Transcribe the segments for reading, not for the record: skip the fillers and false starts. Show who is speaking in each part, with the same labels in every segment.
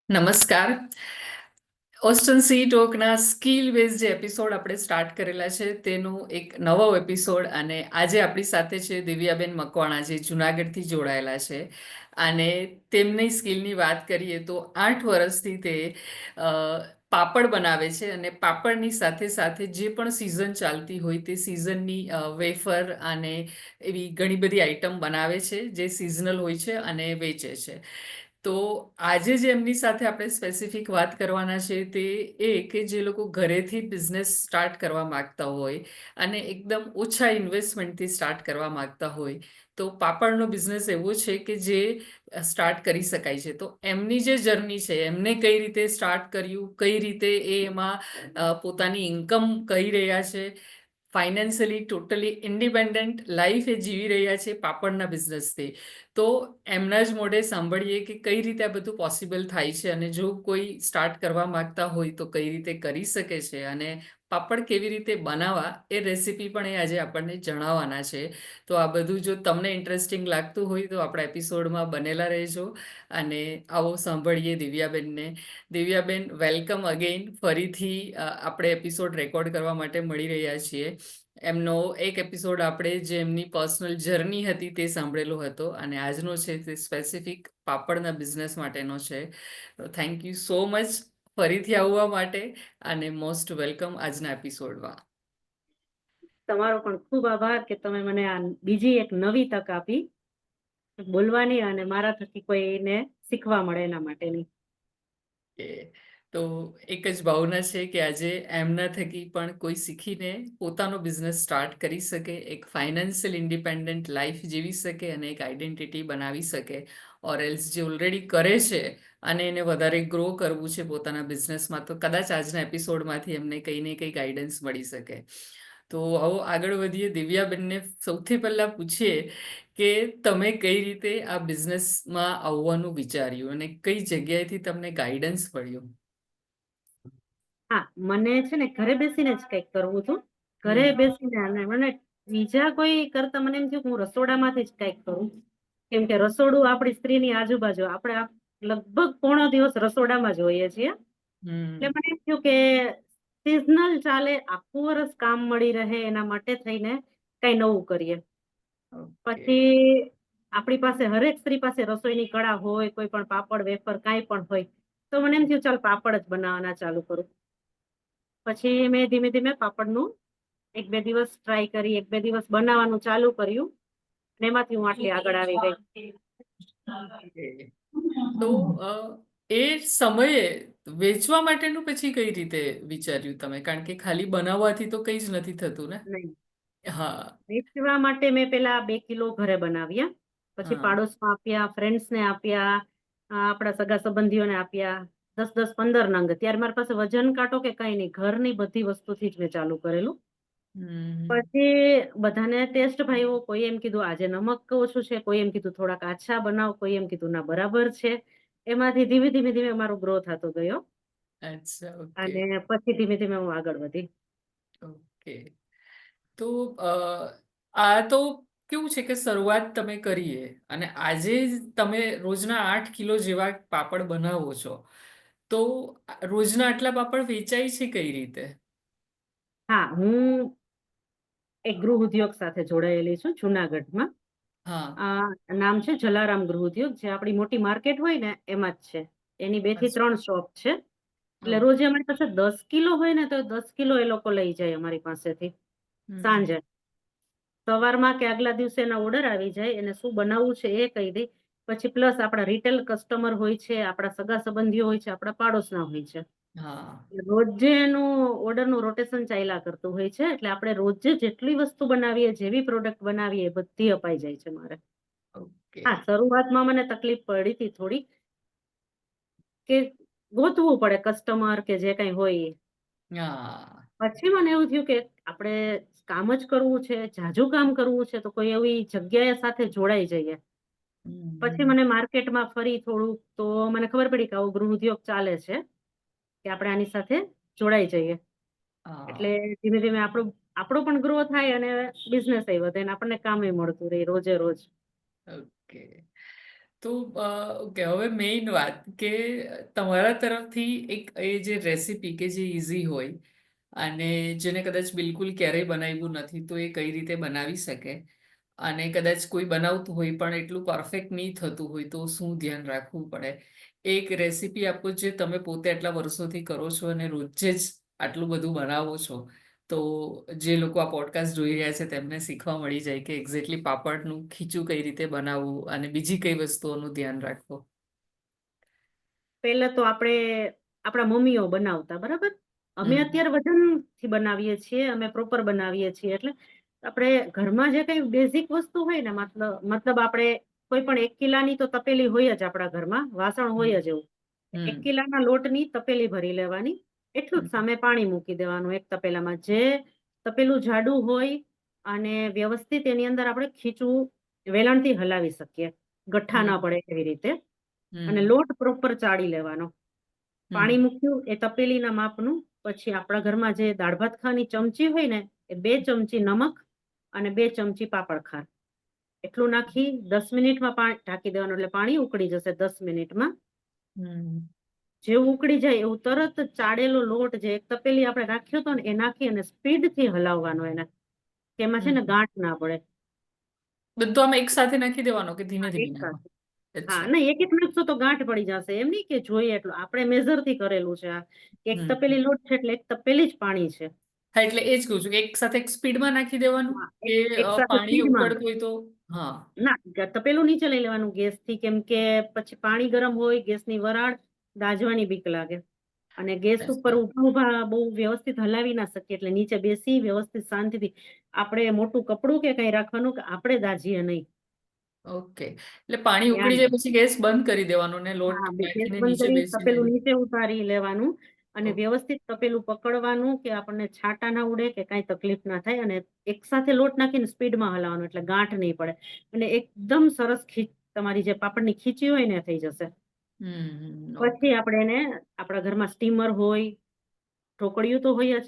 Speaker 1: નમસ્કાર. ઓસ્ટન C ટોકના skill base જે episode આપણે સ્ટાર્ટ કરેલા છે તેનું એક નવો એપિસોડ, અને આજે આપણી સાથે છે દિવ્યાબેન મકવાણા, જે જુનાગઢથી જોડાયેલા છે. અને તેમની સ્કિલની વાત કરીએ તો 8 વર્ષથી તે અ, પાપડ બનાવે છે, અને પાપડની સાથે સાથે જે પણ સિઝન ચાલતી હોય તે સિઝનની વેફર અને એવી ઘણી બધી આઈટમ બનાવે છે જે સિઝનલ હોય છે અને વેચે છે. તો આજે જે એમની સાથે આપણે સ્પેસિફિક વાત કરવાના છે તે એ કે જે લોકો ઘરેથી બિઝનેસ સ્ટાર્ટ કરવા માંગતા હોય અને એકદમ ઓછા ઇન્વેસ્ટમેન્ટથી સ્ટાર્ટ કરવા માંગતા હોય, તો પાપડનો બિઝનેસ એવો છે કે જે સ્ટાર્ટ કરી શકાય છે. તો એમની જે જર્ની છે, એમને કઈ રીતે સ્ટાર્ટ કર્યું, કઈ રીતે એ એમાં પોતાની ઇન્કમ કરી રહ્યા છે, ફાઇનાન્શિયલી ટોટલી ઇન્ડિપેન્ડન્ટ લાઈફ એ જીવી રહ્યા છે પાપડના બિઝનેસથી. તો એમના જ મોઢે સાંભળીએ કે કઈ રીતે આ બધું પોસિબલ થાય છે, અને જો કોઈ સ્ટાર્ટ કરવા માંગતા હોય તો કઈ રીતે કરી શકે છે, અને પાપડ કેવી રીતે બનાવવા એ રેસીપી પણ એ આજે આપણને જણાવવાના છે. તો આ બધું જો તમને ઇન્ટરેસ્ટિંગ લાગતું હોય તો આપણા એપિસોડમાં બનેલા રહેજો, અને આવો સાંભળીએ દિવ્યાબેનને. દિવ્યાબેન, વેલકમ અગેન. ફરીથી આપણે એપિસોડ રેકોર્ડ કરવા માટે મળી રહ્યા છીએ. એમનો એક એપિસોડ આપણે જે એમની પર્સનલ જર્ની હતી તે સાંભળેલો હતો, અને આજનો છે તે સ્પેસિફિક પાપડના બિઝનેસ માટેનો છે. થેન્ક યુ સો મચ ફરીથી આવવા માટે, અને મોસ્ટ વેલકમ આજના એપિસોડમાં.
Speaker 2: તમારો પણ ખૂબ આભાર કે તમે મને આ બીજી એક નવી તક આપી બોલવાની, અને મારા થકી કોઈને શીખવા મળે એના માટેની.
Speaker 1: કે તો એક જ ભાવના છે કે આજે એમના થકી પણ કોઈ શીખીને પોતાનો બિઝનેસ સ્ટાર્ટ કરી શકે, એક ફાઇનાન્શિયલ ઇન્ડિપેન્ડન્ટ લાઈફ જીવી શકે, અને એક આઈડેન્ટિટી બનાવી શકે. ઓર એલ્સ જે ઓલરેડી કરે છે અને એને વધારે ગ્રો કરવું છે પોતાના બિઝનેસમાં, તો કદાચ આજના એપિસોડમાંથી એમને કંઈ ને કંઈ ગાઈડન્સ મળી શકે. તો આવો આગળ વધીએ. દિવ્યાબેનને સૌથી પહેલા પૂછીએ કે તમે કઈ રીતે આ બિઝનેસમાં આવવાનું વિચાર્યું, અને કઈ જગ્યાએથી તમને ગાઈડન્સ મળ્યું?
Speaker 2: હા, મને છે ને ઘરે બેસીને જ કંઈક કરવું હતું. ઘરે
Speaker 1: હમ.
Speaker 2: બેસીને, અને મને બીજા કોઈ કરતા મને એમ થયું કે હું રસોડામાંથી જ કંઈક કરું. કેમ કે રસોડું આપણી સ્ત્રીની આજુબાજુ, આપણે લગભગ પૂર્ણ દિવસ રસોડામાં જ હોઈએ છીએ. એટલે
Speaker 1: હમ.
Speaker 2: મને એમ થયું કે સિઝનલ ચાલે, આખું વર્ષ કામ મળી રહે, એના માટે થઈને કઈ નવું કરીએ.
Speaker 1: ઓકે.
Speaker 2: પછી આપણી પાસે, હરેક સ્ત્રી પાસે રસોઈની કળા હોય, કોઈ પણ પાપડ વેફર કાંઈ પણ હોય, તો મને એમ થયું ચાલ પાપડ જ બનાવવાના ચાલુ કરું. પછી મેં ધીમે ધીમે પાપડનું એક બે દિવસ ટ્રાય કરી, એક બે દિવસ બનાવવાનું ચાલુ કર્યું, અને એમાંથી હું આટલી આગળ આવી ગઈ.
Speaker 1: ઓકે. તો એ સમયે વેચવા માટેનું પછી કઈ રીતે વિચાર્યું તમે? કારણ કે ખાલી બનાવવાથી તો કંઈ જ નથી થતું ને.
Speaker 2: નહીં,
Speaker 1: હા.
Speaker 2: વેચવા માટે મેં પેલા 2 કિલો ઘરે બનાવ્યા, પછી
Speaker 1: હા.
Speaker 2: પાડોશમાં આપ્યા, ફ્રેન્ડ્સને આપ્યા, આપણા સગા સંબંધીઓને આપ્યા. 10-10, 15 નંગ. ત્યારે મારી પાસે વજન કાંટો કે કઈ નહીં, ઘરની બધી વસ્તુથી જ મેં ચાલુ કરેલું.
Speaker 1: હમ.
Speaker 2: પછી બધાને ટેસ્ટ ભાવ્યો. કોઈ એમ કીધું આજે નમક ઓછું છે, કોઈ એમ કીધું થોડાક આછા બનાવ, કોઈ એમ કીધું ના બરાબર છે. એમાંથી ધીમે ધીમે ધીમે મારો ગ્રો થતો ગયો,
Speaker 1: અચ્છા. ઓકે.
Speaker 2: અને પછી ધીમે ધીમે હું આગળ વધી.
Speaker 1: ઓકે. તો આ તો કેવું છે કે શરૂઆત તમે કરીએ, અને આજે તમે રોજના 8 કિલો જેવા પાપડ બનાવો છો, તો રોજના આટલા પાપડ વેચાય છે કઈ રીતે?
Speaker 2: હા, હું એક ગૃહ ઉદ્યોગ સાથે જોડાયેલી છું જુનાગઢમાં.
Speaker 1: હા.
Speaker 2: નામ છે જલારામ ગૃહ ઉદ્યોગ, જે આપણી મોટી માર્કેટ હોય ને એમાં જ છે. એની 2 થી 3 શોપ છે. એટલે
Speaker 1: ઓકે.
Speaker 2: રોજે અમારી પાસે 10 કિલો હોય ને, તો 10 કિલો એ લોકો લઈ જાય અમારી પાસેથી.
Speaker 1: હમ.
Speaker 2: સાંજે સવારમાં કે આગલા દિવસે એના ઓર્ડર આવી જાય, એને શું બનાવવું છે એ કહી દે. પછી પ્લસ આપણા રિટેલ કસ્ટમર હોય છે, આપણા સગા સંબંધીઓ હોય છે, આપણા પાડોશના હોય છે.
Speaker 1: હા.
Speaker 2: રોજે એનું ઓર્ડરનું રોટેશન ચાલ્યા કરતું હોય છે. એટલે આપણે રોજે જેટલી વસ્તુ બનાવીએ, જેવી પ્રોડક્ટ બનાવીએ, એ બધી અપાઈ જાય છે મારે.
Speaker 1: ઓકે.
Speaker 2: હા, શરૂઆતમાં મને તકલીફ પડી હતી થોડી, કે ગોતવું પડે કસ્ટમર કે જે કઈ હોય એ.
Speaker 1: હા.
Speaker 2: પછી મને એવું થયું કે આપણે કામ જ કરવું છે, જાજુ કામ કરવું છે, તો કોઈ એવી જગ્યાએ સાથે જોડાઈ જઈએ. પછી
Speaker 1: હમ.
Speaker 2: મને માર્કેટમાં ફરી થોડુંક તો મને ખબર પડી કે આવો ગૃહ ઉદ્યોગ ચાલે છે, કે આપણે આની સાથે જોડાઈ જઈએ. એટલે
Speaker 1: હા.
Speaker 2: ધીમે ધીમે આપણો પણ ગ્રો થાય, અને બિઝનેસ એ વધે, અને આપણને કામ મળતું રહે રોજે રોજ.
Speaker 1: ઓકે. તો ઓકે, હવે મેઇન વાત કે તમારા તરફથી એક એ જે રેસીપી કે જે ઇઝી હોય અને જેને કદાચ બિલકુલ ક્યારેય બનાવ્યું નથી તો એ કઈ રીતે બનાવી શકે, અને કદાચ કોઈ બનાવતું હોય પણ એટલું પરફેક્ટ નહીં થતું હોય તો શું ધ્યાન રાખવું પડે, એક રેસીપી આપો જે તમે પોતે આટલા વર્ષોથી કરો છો અને રોજે જ આટલું બધું બનાવો છો, તો જે લોકો આ પોડકાસ્ટ જોઈ રહ્યા છે તેમને શીખવા મળી જાય કે એક્ઝેક્ટલી પાપડનું ખીચું કઈ રીતે બનાવવું અને બીજી કઈ વસ્તુઓનું ધ્યાન રાખવું.
Speaker 2: પહેલા તો આપણા મમ્મીઓ બનાવતા, બરાબર. અમે
Speaker 1: હમ.
Speaker 2: અત્યારે વજનથી બનાવીએ છીએ, અમે પ્રોપર બનાવીએ છીએ. એટલે આપણે ઘરમાં જે કઈ બેઝિક વસ્તુ હોય ને, મતલબ આપણે કોઈ પણ 1 કિલાની તો તપેલી હોય જ આપણા ઘરમાં, વાસણ હોય જ એવું. 1
Speaker 1: હમ.
Speaker 2: કિલાના લોટની તપેલી ભરી લેવાની, એટલું જ
Speaker 1: હમ.
Speaker 2: સામે પાણી મૂકી દેવાનું એક તપેલામાં. જે તપેલું જાડું હોય અને વ્યવસ્થિત એની અંદર આપણે ખીચવું વેલણથી હલાવી શકીએ, ગઠ્ઠા ના
Speaker 1: હમ.
Speaker 2: પડે એવી રીતે. અને
Speaker 1: હમ.
Speaker 2: લોટ પ્રોપર ચાળી લેવાનો. પાણી
Speaker 1: હમ.
Speaker 2: મૂક્યું એ તપેલીના માપનું. પછી આપણા ઘરમાં જે દાળ ભાત ખાવાની ચમચી હોય ને, એ 2 ચમચી નમક અને 2 ચમચી પાપડ ખાર, એટલું નાખી 10 મિનિટમાં પાણી ઢાંકી દેવાનું. એટલે પાણી ઉકળી જશે 10 મિનિટમાં.
Speaker 1: હમ.
Speaker 2: જેવું ઉકળી જાય એવું તરત જ ચાળેલો લોટ જે એક તપેલી આપણે રાખ્યો હતો ને એ નાખી અને સ્પીડથી હલાવવાનો એને, કે એમાં છે ને
Speaker 1: હમ.
Speaker 2: ગાંઠ ના પડે.
Speaker 1: બધું આમાં એક સાથે નાખી દેવાનો કે ધીમે
Speaker 2: હા,
Speaker 1: ધીમે
Speaker 2: એક
Speaker 1: નાખો?
Speaker 2: સાથે. હા,
Speaker 1: અચ્છા.
Speaker 2: નહીં, એક નાખશો તો ગાંઠ પડી જશે. એમ નહીં કે જોઈએ એટલું. આપણે મેઝરથી કરેલું છે આ. એક
Speaker 1: હમ.
Speaker 2: તપેલી લોટ છે એટલે એક તપેલી જ પાણી છે.
Speaker 1: હા, એટલે એ જ કહું છું કે એક સાથે એક સ્પીડમાં નાખી દેવાનું
Speaker 2: હા,
Speaker 1: કે
Speaker 2: એક સાથે
Speaker 1: પાણી
Speaker 2: સ્પીડમાં.
Speaker 1: ઉકળતું હોય તો? હા.
Speaker 2: ના, તપેલું નીચે લઈ લેવાનું ગેસથી, કેમ કે પછી પાણી ગરમ હોય, ગેસની વરાળ દાઝવાની બીક લાગે. અને ગેસ ઉપર
Speaker 1: અચ્છા.
Speaker 2: ઊભા ઊભા બહુ વ્યવસ્થિત હલાવી ના શકીએ. એટલે નીચે બેસી વ્યવસ્થિત શાંતિથી આપણે મોટું કપડું કે કઈ રાખવાનું કે આપણે દાઝીએ નહીં.
Speaker 1: ઓકે, એટલે પાણી
Speaker 2: ધ્યાન
Speaker 1: ઉકળી જાય પછી ગેસ બંધ કરી દેવાનો ને લોટ
Speaker 2: હા, ગેસ
Speaker 1: નાખીને
Speaker 2: બંધ
Speaker 1: નીચે
Speaker 2: કરી
Speaker 1: બેસીને?
Speaker 2: તપેલું નીચે ઉતારી લેવાનું અને
Speaker 1: ઓકે.
Speaker 2: વ્યવસ્થિત તપેલું પકડવાનું કે આપણને છાંટા ના ઉડે કે કાંઈ તકલીફ ના થાય. અને એક સાથે લોટ નાખીને સ્પીડમાં હલાવવાનું એટલે ગાંઠ નહીં પડે અને એકદમ સરસ તમારી જે પાપડની ખીચી હોય ને એ થઈ જશે.
Speaker 1: ઓકે.
Speaker 2: પછી આપણે એને આપણા ઘરમાં સ્ટીમર હોય, ઢોકળિયું તો હોય જ.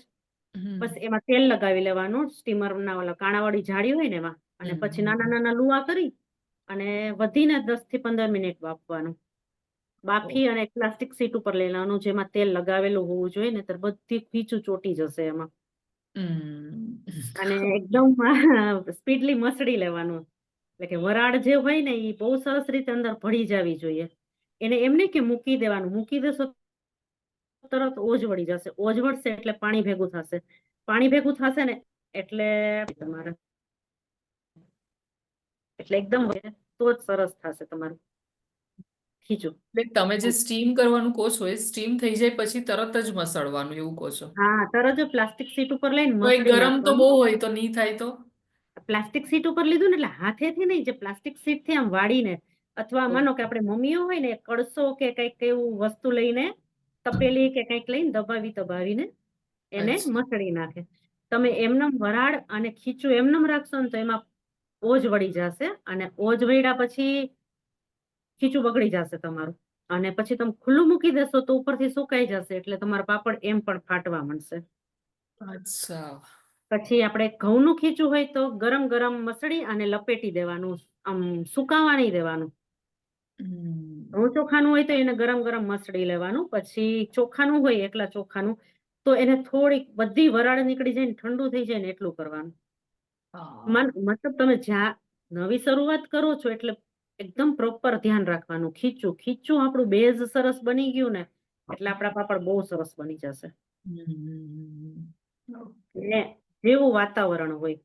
Speaker 2: બસ
Speaker 1: હમ.
Speaker 2: એમાં તેલ લગાવી લેવાનું, સ્ટીમરના ઓલા કાણાવાળી જાળી હોય ને એમાં. અને પછી નાના
Speaker 1: હમ.
Speaker 2: નાના લુવા કરી અને વધીને 10 થી 15 મિનિટ બાફવાનું. બાફી અને એક પ્લાસ્ટિક સીટ ઉપર લઈ લેવાનું જેમાં તેલ લગાવેલું હોવું જોઈએ, ને તો બધી ખીચું ચોટી જશે એમાં.
Speaker 1: હમ.
Speaker 2: અને એકદમ સ્પીડલી મસળી લેવાનું. એટલે કે વરાળ જે હોય ને એ બહુ સરસ રીતે અંદર ભળી જવી જોઈએ. એને એમ નહીં કે મૂકી દેવાનું, મૂકી દેશો તરત ઓજ વળી જશે. ઓજ વળશે એટલે પાણી ભેગું થશે. પાણી ભેગું થશે ને એટલે તમારે એટલે એકદમ તો જ સરસ થશે તમારું ખીચું.
Speaker 1: એટલે તમે જે સ્ટીમ કરવાનું કહો છો એ સ્ટીમ થઈ જાય પછી તરત જ મસળવાનું એવું કહો છો?
Speaker 2: હા, તરત જ પ્લાસ્ટિક સીટ ઉપર લઈને
Speaker 1: તો એ
Speaker 2: મસળી
Speaker 1: ગરમ તો બહુ
Speaker 2: નાખવાનું.
Speaker 1: હોય તો નહીં થાય તો?
Speaker 2: પ્લાસ્ટિક સીટ ઉપર લીધું ને એટલે હાથેથી નહીં, જે પ્લાસ્ટિક સીટ થી આમ વાળીને, અથવા માનો કે
Speaker 1: ઓકે.
Speaker 2: આપણે મમ્મીઓ હોય ને કળશો કે કઈક એવું વસ્તુ લઈને, તપેલી કે કઈક લઈને દબાવીને એને
Speaker 1: અચ્છા.
Speaker 2: મસળી નાખે. તમે
Speaker 1: ઓકે.
Speaker 2: એમનેમ વરાળ અને ખીચું એમનેમ રાખશો ને તો એમાં ઓજ વળી જશે. અને ઓજ વળ્યા પછી ખીચું બગડી જશે તમારું. અને પછી તમે ખુલ્લું મૂકી દેશો તો ઉપરથી સુકાઈ જશે એટલે તમારા પાપડ એમ પણ ફાટવા માંડશે.
Speaker 1: અચ્છા.
Speaker 2: પછી આપણે ઘઉંનું ખીચું હોય તો ગરમ ગરમ મસળી અને લપેટી દેવાનું, આમ સુકાવા નહીં દેવાનું.
Speaker 1: હમ.
Speaker 2: ઘઉં ચોખાનું હોય તો એને ગરમ ગરમ મસળી લેવાનું. પછી ચોખાનું હોય એકલા ચોખાનું તો એને થોડીક બધી વરાળ નીકળી જાય ને ઠંડુ થઈ જાય ને એટલું કરવાનું.
Speaker 1: હા.
Speaker 2: મતલબ તમે જ્યાં નવી શરૂઆત કરો છો એટલે એકદમ પ્રોપર ધ્યાન રાખવાનું. ખીચું આપણું બેઝ સરસ બની ગયું ને એટલે આપણા પાપડ બહુ સરસ બની જશે.
Speaker 1: હમ. ઓકે.
Speaker 2: ને જેવું વાતાવરણ હોય,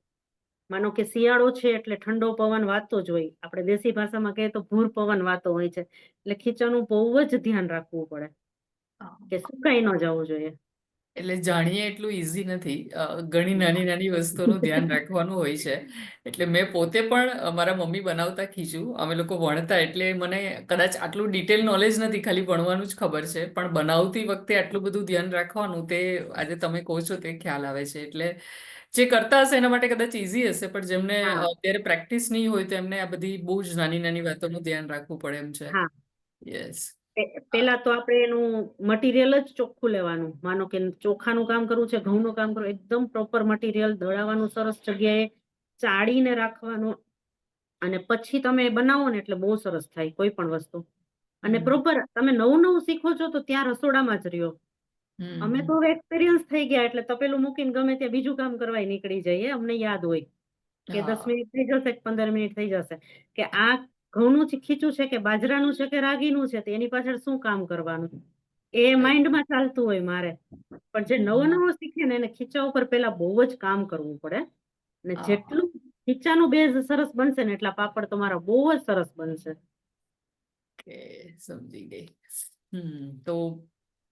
Speaker 2: માનો કે શિયાળો છે એટલે ઠંડો પવન વાતો જ હોય. આપણે દેશી ભાષામાં કહીએ તો ભૂર પવન વાતો હોય છે. એટલે ખીચાનું બહુ જ ધ્યાન રાખવું પડે કે
Speaker 1: હા.
Speaker 2: સુકાઈ ન જવું જોઈએ.
Speaker 1: એટલે જાણીએ એટલું ઈઝી નથી. ઘણી નાની નાની વસ્તુઓનું ધ્યાન રાખવાનું હોય છે. એટલે મેં પોતે પણ મારા મમ્મી બનાવતા ખીચું અમે લોકો ભણતા, એટલે મને કદાચ આટલું ડિટેલ નોલેજ નથી, ખાલી ભણવાનું જ ખબર છે. પણ બનાવતી વખતે આટલું બધું ધ્યાન રાખવાનું તે આજે તમે કહો છો તે ખ્યાલ આવે છે. એટલે જે કરતા હશે એના માટે કદાચ ઈઝી હશે, પણ જેમને
Speaker 2: હા,
Speaker 1: અત્યારે પ્રેક્ટિસ નહીં હોય તો એમને આ બધી બહુ જ નાની નાની વાતોનું ધ્યાન રાખવું પડે એમ છે.
Speaker 2: હા.
Speaker 1: યસ.
Speaker 2: પેલા તો આપણે એનું મટીરિયલ જ ચોખ્ખું લેવાનું. માનો કે ચોખાનું કામ કરવું છે, ઘઉંનું કામ કરવું, એકદમ પ્રોપર મટીરિયલ દળાવવાનું, સરસ જગ્યાએ ચાળીને રાખવાનું. અને પછી તમે એ બનાવો ને એટલે બહુ સરસ થાય કોઈ પણ વસ્તુ. અને
Speaker 1: હમ
Speaker 2: પ્રોપર તમે નવું નવું શીખો છો તો ત્યાં રસોડામાં જ રહ્યો. અમે
Speaker 1: હમ
Speaker 2: તો હવે એક્સપિરિયન્સ થઈ ગયા એટલે તપેલું મૂકીને ગમે ત્યાં બીજું કામ કરવા નીકળી જઈએ. અમને યાદ હોય કે 10
Speaker 1: હા
Speaker 2: મિનિટ થઈ જશે, 15 મિનિટ થઈ જશે, કે આ ઘઉંનું ખીચું છે કે બાજરાનું છે કે રાગીનું છે, તો એની પાછળ શું કામ કરવાનું એ માઇન્ડમાં ચાલતું હોય મારે. પણ જે નવો
Speaker 1: હમ,
Speaker 2: નવો શીખે ને એને ખીચા ઉપર પેલા બહુ જ કામ કરવું પડે. અને
Speaker 1: હા
Speaker 2: જેટલું ખીચાનું બેઝ સરસ બનશે ને એટલા પાપડ તમારા બહુ જ સરસ બનશે.
Speaker 1: કે સમજી ગઈ. તો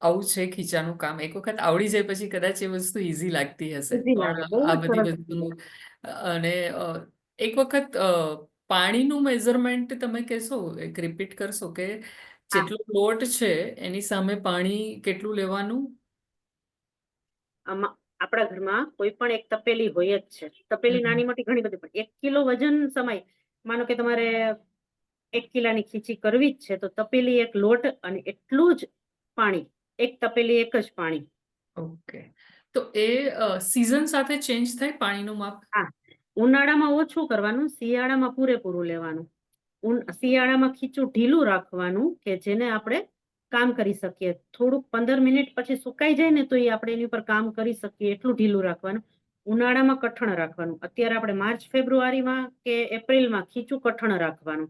Speaker 1: આવું છે ખીચાનું કામ. એક વખત આવડી જાય પછી કદાચ એ વસ્તુ ઈઝી લાગતી હશે,
Speaker 2: ઈઝી લાગે,
Speaker 1: પણ
Speaker 2: બહુ
Speaker 1: આ
Speaker 2: જ
Speaker 1: બધી
Speaker 2: સરસ
Speaker 1: વસ્તુ
Speaker 2: બને.
Speaker 1: અને એક વખત પાણીનું મેઝરમેન્ટ તમે કહેશો, એક રિપીટ કરશો કે
Speaker 2: હા,
Speaker 1: જેટલો લોટ છે એની સામે પાણી કેટલું લેવાનું?
Speaker 2: આપણા ઘરમાં કોઈ પણ એક તપેલી હોય જ છે. તપેલી
Speaker 1: હમ
Speaker 2: નાની મોટી ઘણી બધી, પણ 1 કિલો વજન સમાય. માનો કે તમારે 1 કિલાની ખીચી કરવી જ છે તો તપેલી એક લોટ અને એટલું જ પાણી. એક તપેલી એક જ પાણી.
Speaker 1: ઓકે. તો એ સીઝન સાથે ચેન્જ થાય પાણીનું માપ?
Speaker 2: હા, ઉનાળામાં ઓછું કરવાનું, શિયાળામાં પૂરેપૂરું લેવાનું. શિયાળામાં ખીચું ઢીલું રાખવાનું કે જેને આપણે કામ કરી શકીએ. થોડુંક 15 મિનિટ પછી સુકાઈ જાય ને તો એ આપણે એની ઉપર કામ કરી શકીએ એટલું ઢીલું રાખવાનું. ઉનાળામાં કઠણ રાખવાનું. અત્યારે આપણે માર્ચ ફેબ્રુઆરીમાં કે એપ્રિલમાં ખીચું કઠણ રાખવાનું.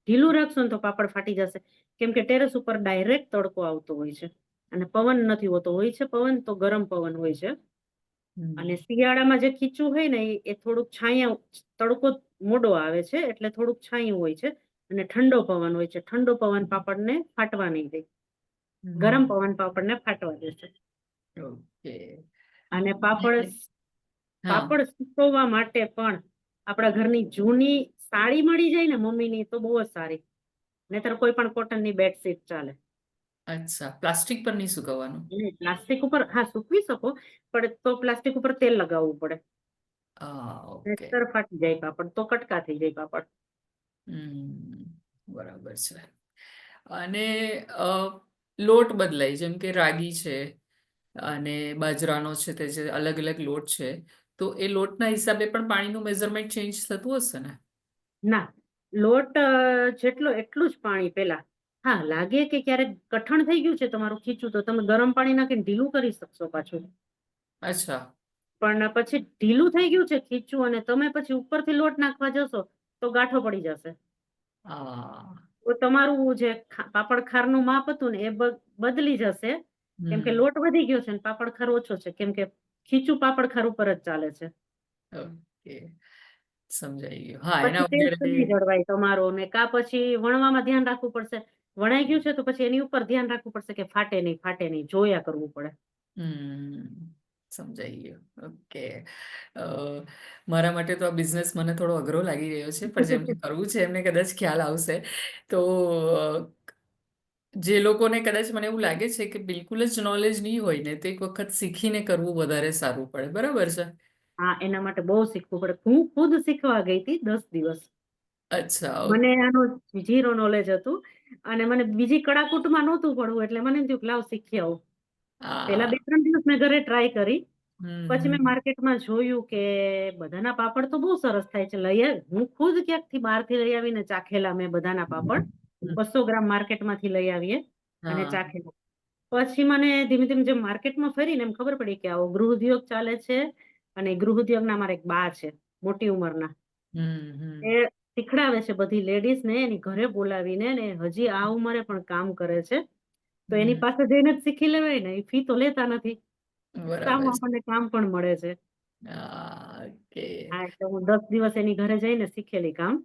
Speaker 2: ઢીલું રાખશો ને તો પાપડ ફાટી જશે. કેમ કે ટેરેસ ઉપર ડાયરેક્ટ તડકો આવતો હોય છે અને પવન નથી હોતો. હોય છે પવન તો ગરમ પવન હોય છે. અને
Speaker 1: હમ
Speaker 2: શિયાળામાં જે ખીચું હોય ને એ થોડુંક છાયા, તડકો મોડો આવે છે એટલે થોડુંક છાયું હોય છે. અને ઠંડો પવન હોય છે. ઠંડો પવન પાપડને ફાટવા નહીં દે. ગરમ
Speaker 1: હમ
Speaker 2: પવન પાપડને ફાટવા દેશે.
Speaker 1: ઓકે.
Speaker 2: અને પાપડ
Speaker 1: હા
Speaker 2: પાપડ સુકવવા માટે પણ આપણા ઘરની જૂની સાડી મળી જાય ને મમ્મીની તો બહુ જ સારી. નહીતર કોઈ પણ કોટનની બેડશીટ ચાલે.
Speaker 1: અચ્છા, પ્લાસ્ટિક પર નહીં સુકવવાનું?
Speaker 2: પ્લાસ્ટિક ઉપર હા સૂકવી શકો, પણ તો પ્લાસ્ટિક ઉપર તેલ લગાવવું પડે.
Speaker 1: હા ઓકે.
Speaker 2: નહીતર ફાટી જાય પાપડ, તો કટકા થઈ જાય પાપડ.
Speaker 1: બરાબર છે. અને લોટ બદલાય, જેમ કે રાગી છે અને બાજરાનો છે, તે જે અલગ અલગ લોટ છે, તો એ લોટના હિસાબે પણ પાણીનું મેઝરમેન્ટ ચેન્જ થતું હશે ને?
Speaker 2: ના, લોટ જેટલો એટલું જ પાણી પેલા. હા, લાગે કે ક્યારેક કઠણ થઈ ગયું છે તમારું ખીચું તો તમે ગરમ પાણી નાખીને ઢીલું કરી શકશો પાછું.
Speaker 1: અચ્છા.
Speaker 2: પણ પછી ઢીલું થઈ ગયું છે ખીચું અને તમે પછી ઉપરથી લોટ નાખવા જશો તો ગાંઠો પડી જશે.
Speaker 1: હા.
Speaker 2: તો તમારું જે પાપડ ખારનું માપ હતું ને એ બદલી જશે. કેમ કે
Speaker 1: હમ
Speaker 2: લોટ વધી ગયો છે ને પાપડ ખાર ઓછો છે. કેમ કે ખીચું પાપડ ખાર ઉપર જ ચાલે છે.
Speaker 1: ઓકે, સમજાઈ ગયું. હા, એના
Speaker 2: પછી ટેસ્ટ
Speaker 1: વગર
Speaker 2: નહીં જળવાય તમારો ને કા પછી વણવામાં ધ્યાન રાખવું પડશે. વણાઈ ગયું છે તો પછી એની ઉપર ધ્યાન રાખવું પડશે કે ફાટે નહીં, ફાટે નહીં, જોયા કરવું પડે.
Speaker 1: સમજાઈ ગયું. ઓકે. અ, મારા માટે તો આ બિઝનેસ મને થોડો અઘરો લાગી રહ્યો છે, પણ જેમને કરવું છે એમને કદાચ ખ્યાલ આવશે. તો જે લોકોને કદાચ, મને એવું લાગે છે કે બિલકુલ જ નોલેજ નહીં હોય ને, તો એક વખત શીખીને કરવું વધારે સારું પડે. બરાબર છે?
Speaker 2: હા, એના માટે બહુ શીખવું પડે. હું ખુદ શીખવા ગઈ હતી 10 દિવસ.
Speaker 1: અચ્છા.
Speaker 2: મને
Speaker 1: ઓકે.
Speaker 2: આનું ઝીરો નોલેજ હતું અને મને બીજી કડાકૂટમાં નહોતું પડવું એટલે મને એમ થયું કે લાવ શીખી આવું. પેલા
Speaker 1: આ
Speaker 2: 2-3 દિવસ મેં ઘરે ટ્રાય કરી.
Speaker 1: હમ
Speaker 2: પછી મેં
Speaker 1: હમ
Speaker 2: માર્કેટમાં જોયું કે બધાના પાપડ તો બહુ સરસ થાય છે. હું ખુદ ક્યાંકથી બહારથી લઈ આવીને ચાખેલા મેં બધાના પાપડ.
Speaker 1: હમ.
Speaker 2: 200 ગ્રામ માર્કેટમાંથી લઈ આવીએ અને
Speaker 1: હા.
Speaker 2: ચાખેલા. પછી મને ધીમે ધીમે જેમ માર્કેટમાં ફરીને એમ ખબર પડી કે આવો ગૃહ ઉદ્યોગ ચાલે છે. અને ગૃહ ઉદ્યોગના અમારા એક બા છે, મોટી ઉંમરના. એ
Speaker 1: હમ
Speaker 2: શીખડાવે છે બધી લેડીઝ ને એની ઘરે બોલાવીને, ને હજી આ ઉંમરે પણ કામ કરે છે. તો એની
Speaker 1: હમ
Speaker 2: પાસે જઈને જ શીખી લેવાય ને, એ ફી તો લેતા નથી. સામું
Speaker 1: બરાબર છે.
Speaker 2: આપણને કામ પણ મળે છે.
Speaker 1: ઓકે.
Speaker 2: હા, એટલે હું 10 દિવસ એની ઘરે જઈને શીખેલી કામ.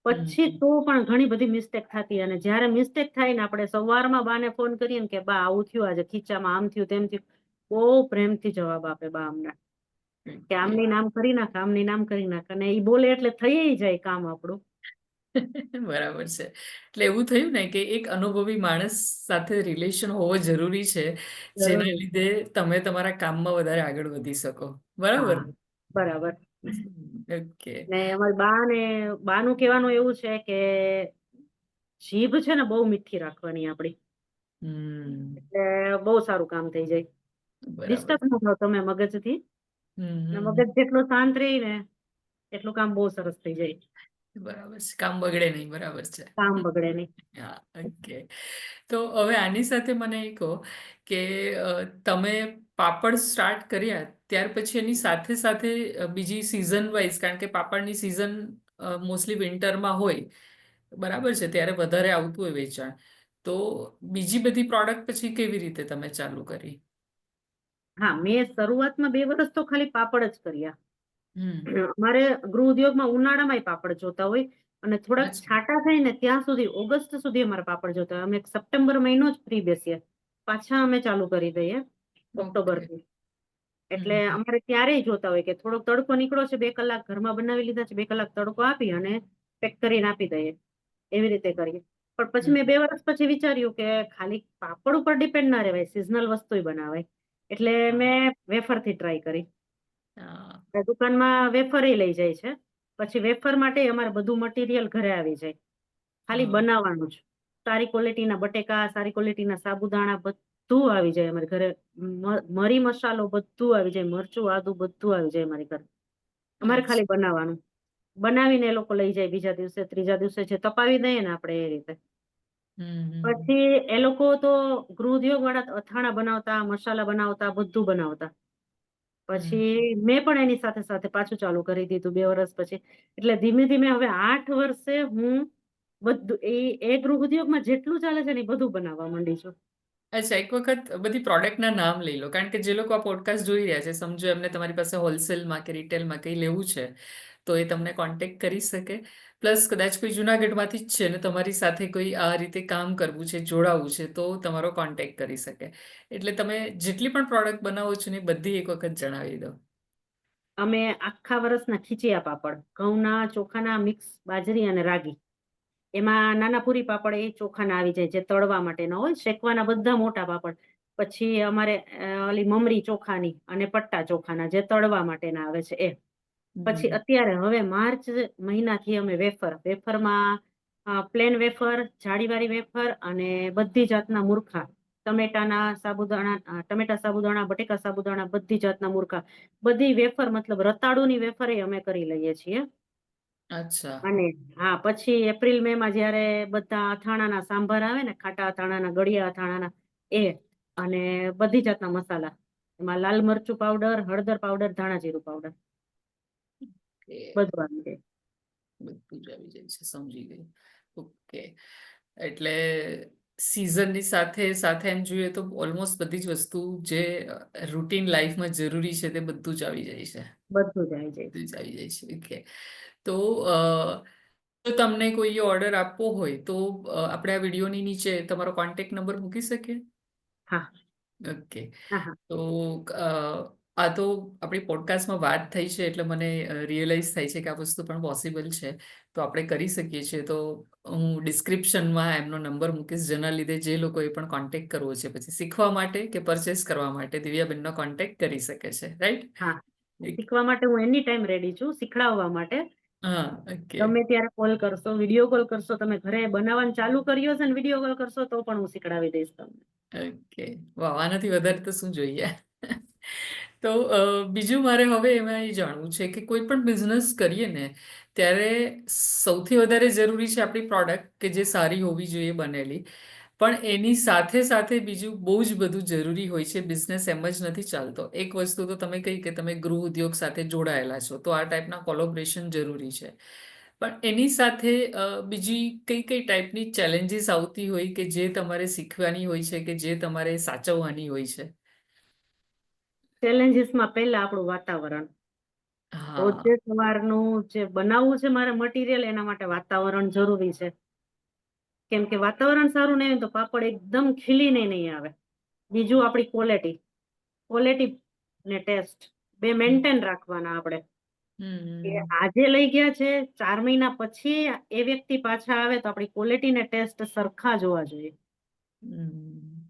Speaker 2: પછી
Speaker 1: હમ
Speaker 2: તો પણ ઘણી બધી મિસ્ટેક થતી અને જયારે મિસ્ટેક થાય ને આપણે સવારમાં બાને ફોન કરીએ ને કે બા આવું થયું, આજે ખીચામાં આમ થયું, તેમ થયું, બહુ પ્રેમથી જવાબ આપે બા અમને કે
Speaker 1: ઓકે.
Speaker 2: આમની નામ કરી નાખ, આમની નામ કરી નાખ. અને એ બોલે એટલે થઈ જાય કામ આપણું.
Speaker 1: બરાબર છે. એટલે એવું થયું ને કે એક અનુભવી માણસ સાથે રિલેશન હોવો જરૂરી છે, જેના
Speaker 2: જરૂરી.
Speaker 1: લીધે તમે તમારા કામમાં વધારે આગળ વધી શકો. બરાબર
Speaker 2: હા,
Speaker 1: ને?
Speaker 2: બરાબર.
Speaker 1: ઓકે.
Speaker 2: ને અમારી બાનું કહેવાનું એવું છે કે જીભ છે ને બહુ મીઠી રાખવાની આપડી.
Speaker 1: હમ
Speaker 2: એટલે બહુ સારું કામ થઈ જાય.
Speaker 1: બરાબર.
Speaker 2: ડિસ્ટર્બ ન થાવ તમે મગજથી.
Speaker 1: હમ
Speaker 2: ને
Speaker 1: હમ
Speaker 2: મગજ જેટલો શાંત રહી ને એટલું કામ બહુ સરસ થઈ જાય.
Speaker 1: બરાબર છે, કામ બગડે નહીં, બરાબર છે.
Speaker 2: કામ બગડે નહીં.
Speaker 1: હા, ઓકે. તો હવે આની સાથે મને એ કહો કે તમે પાપડ સ્ટાર્ટ કર્યા ત્યાર પછી એની સાથે સાથે બીજી સિઝન વાઇઝ, કારણ કે પાપડની સિઝન મોસ્ટલી વિન્ટરમાં હોય, બરાબર છે, ત્યારે વધારે આવતું હોય વેચાણ. તો બીજી બધી પ્રોડક્ટ પછી કેવી રીતે તમે ચાલુ કરી?
Speaker 2: હા, મેં શરૂઆતમાં 2 વર્ષ તો ખાલી પાપડ જ કર્યા.
Speaker 1: હમ.
Speaker 2: અમારે ગૃહ ઉદ્યોગમાં ઉનાળામાંય પાપડ જોતા હોય અને થોડાક
Speaker 1: અચ્છા.
Speaker 2: છાંટા થાય ને ત્યાં સુધી, ઓગસ્ટ સુધી અમારે પાપડ જોતા હોય. અમે સપ્ટેમ્બર મહિનો જ ફ્રી બેસીએ, પાછા અમે ચાલુ કરી દઈએ ઓક્ટોબર
Speaker 1: ઓકે.
Speaker 2: થી. એટલે
Speaker 1: હમ.
Speaker 2: અમારે ત્યારેય જોતા હોય કે થોડોક તડકો નીકળો છે, 2 કલાક ઘરમાં બનાવી લીધા છે, 2 કલાક તડકો આપી અને પેક કરીને આપી દઈએ, એવી રીતે કરીએ. પણ પછી મેં
Speaker 1: હમ.
Speaker 2: 2 વર્ષ પછી વિચાર્યું કે ખાલી પાપડ ઉપર ડિપેન્ડ ના રહેવાય, સિઝનલ વસ્તુ બનાવાય. એટલે
Speaker 1: હા.
Speaker 2: મેં વેફર થી ટ્રાય કરી.
Speaker 1: હા.
Speaker 2: દુકાનમાં વેફર લઈ જાય છે. પછી વેફર માટે અમારે બધું મટીરિયલ ઘરે આવી જાય, ખાલી
Speaker 1: હા.
Speaker 2: બનાવવાનું જ. સારી ક્વોલિટીના બટેકા, સારી ક્વોલિટીના સાબુદાણા બધું આવી જાય અમારે ઘરે. મરી મસાલો બધું આવી જાય, મરચું આદુ બધું આવી જાય અમારી ઘરે. અમારે ખાલી
Speaker 1: અચ્છા.
Speaker 2: બનાવવાનું. બનાવીને એ લોકો લઈ જાય બીજા દિવસે, ત્રીજા દિવસે, જે તપાવી દઈએ ને આપણે એ રીતે.
Speaker 1: હમ. હમ.
Speaker 2: પછી એ લોકો તો ગૃહ ઉદ્યોગ વાળા અથાણા બનાવતા, મસાલા બનાવતા, બધું બનાવતા.
Speaker 1: હમ.
Speaker 2: પછી મેં પણ એની સાથે સાથે પાછું ચાલુ કરી દીધું 2 વર્ષ પછી. એટલે ધીમે ધીમે હવે 8 વર્ષે હું બધું એ ગૃહ ઉદ્યોગમાં જેટલું ચાલે છે ને એ બધું બનાવવા માંડી છું.
Speaker 1: અચ્છા, એક વખત બધી પ્રોડક્ટના નામ લઈ લો, કારણ કે જે લોકો આ પોડકાસ્ટ જોઈ રહ્યા છે, સમજો એમને તમારી પાસે હોલસેલમાં કે રિટેલમાં કંઈ લેવું છે, તો એ તમને કોન્ટેક્ટ કરી શકે. પ્લસ કદાચ કોઈ જુનાગઢમાંથી જ છે ને તમારી સાથે કોઈ આ રીતે કામ કરવું છે, જોડાવવું છે, તો તમારો કોન્ટેક્ટ કરી શકે. એટલે તમે જેટલી પણ પ્રોડક્ટ બનાવો છો ને એ બધી એક વખત જણાવી દો.
Speaker 2: અમે આખા વર્ષના ખીચિયા પાપડ, ઘઉંના, ચોખાના, મિક્સ બાજરી અને રાગી. એમાં નાના પૂરી પાપડ એ ચોખાના આવી જાય, જે તળવા માટેના હોય, શેકવાના બધા મોટા પાપડ. પછી અમારે ઓલી મમરી ચોખાની અને પટ્ટા ચોખાના, જે તળવા માટેના આવે છે એ. પછી
Speaker 1: હમ.
Speaker 2: અત્યારે હવે માર્ચ મહિનાથી અમે વેફરમાં પ્લેન વેફર, જાળીવાળી વેફર અને બધી જાતના મૂર્ખા, ટમેટા સાબુદાણા, બટેકા સાબુદાણા, બધી જાતના મૂર્ખા, બધી વેફર, મતલબ રતાળુની વેફર અમે કરી લઈએ છીએ.
Speaker 1: અચ્છા.
Speaker 2: અને હા, પછી એપ્રિલ મે માં જયારે બધા અથાણાના સાંભાર આવે ને, ખાટા અથાણાના, ગળિયા અથાણાના, એ અને બધી જાતના મસાલા, એમાં લાલ મરચું પાવડર, હળદર પાવડર, ધાણા જીરું પાવડર,
Speaker 1: એ
Speaker 2: બધું આવી જાય.
Speaker 1: બધું જ આવી જાય છે, સમજી ગઈ. ઓકે. એટલે સિઝનની સાથે સાથે એમ જોઈએ તો ઓલમોસ્ટ બધી જ વસ્તુ જે રૂટીન લાઈફમાં જરૂરી છે તે બધું જ આવી જાય છે.
Speaker 2: બધું જ આવી જાય.
Speaker 1: બધું જ આવી જાય છે. ઓકે. તો જો તમને કોઈ ઓર્ડર આપવો હોય તો આપણે આ વિડીયોની નીચે તમારો કોન્ટેક્ટ નંબર મૂકી શકીએ?
Speaker 2: હા.
Speaker 1: ઓકે.
Speaker 2: હા. હા.
Speaker 1: તો આ તો આપણી પોડકાસ્ટમાં વાત થઈ છે એટલે મને રિયલાઇઝ થાય છે કે આ વસ્તુ પણ પોસિબલ છે, તો આપણે કરી શકીએ છીએ. તો હું ડિસ્ક્રિપ્શનમાં એમનો નંબર મૂકીશ, જેના લીધે જે લોકોએ પણ કોન્ટેક્ટ કરવો છે પછી શીખવા માટે કે પરચેસ કરવા માટે દિવ્યાબેનનો કોન્ટેક્ટ કરી શકે છે, રાઈટ?
Speaker 2: હા, શીખવા માટે હું એની ટાઈમ રેડી છું, શીખડાવવા માટે.
Speaker 1: હા. ઓકે.
Speaker 2: ગમે ત્યારે કોલ કરશો, વિડીયો કોલ કરશો, તમે ઘરે બનાવવાનું ચાલુ કર્યું હશે ને વિડીયો કોલ કરશો તો પણ હું શીખડાવી દઈશ તમને.
Speaker 1: ઓકે. વાહ, આનાથી વધારે તો શું જોઈએ. તો બીજું મારે હવે એમાં એ જાણવું છે કે કોઈ પણ બિઝનેસ કરીએ ને ત્યારે સૌથી વધારે જરૂરી છે આપણી પ્રોડક્ટ, કે જે સારી હોવી જોઈએ બનેલી. પણ એની સાથે સાથે બીજું બહુ જ બધું જરૂરી હોય છે. બિઝનેસ એમ જ નથી ચાલતો. એક વસ્તુ તો તમે કહી કે તમે ગૃહ ઉદ્યોગ સાથે જોડાયેલા છો, તો આ ટાઈપના કોલોબ્રેશન જરૂરી છે. પણ એની સાથે બીજી કઈ કઈ ટાઈપની ચેલેન્જીસ આવતી હોય કે જે તમારે શીખવાની હોય છે, કે જે તમારે સાચવવાની હોય છે?
Speaker 2: ચેલેન્જીસમાં પહેલા આપણું વાતાવરણ.
Speaker 1: હા.
Speaker 2: રોજે સવારનું જે બનાવવું છે મારે મટીરિયલ, એના માટે વાતાવરણ જરૂરી છે. કેમ કે વાતાવરણ સારું નહીં હોય તો પાપડ એકદમ ખીલીને નહીં આવે. બીજું આપણી ક્વોલિટી ને ટેસ્ટ બે
Speaker 1: હમ.
Speaker 2: મેન્ટેન રાખવાના આપણે. કે
Speaker 1: હમ.
Speaker 2: આજે લઈ ગયા છે, 4 મહિના પછી એ વ્યક્તિ પાછા આવે તો આપણી ક્વોલિટી ને ટેસ્ટ સરખા જોવા જોઈએ.
Speaker 1: હમ.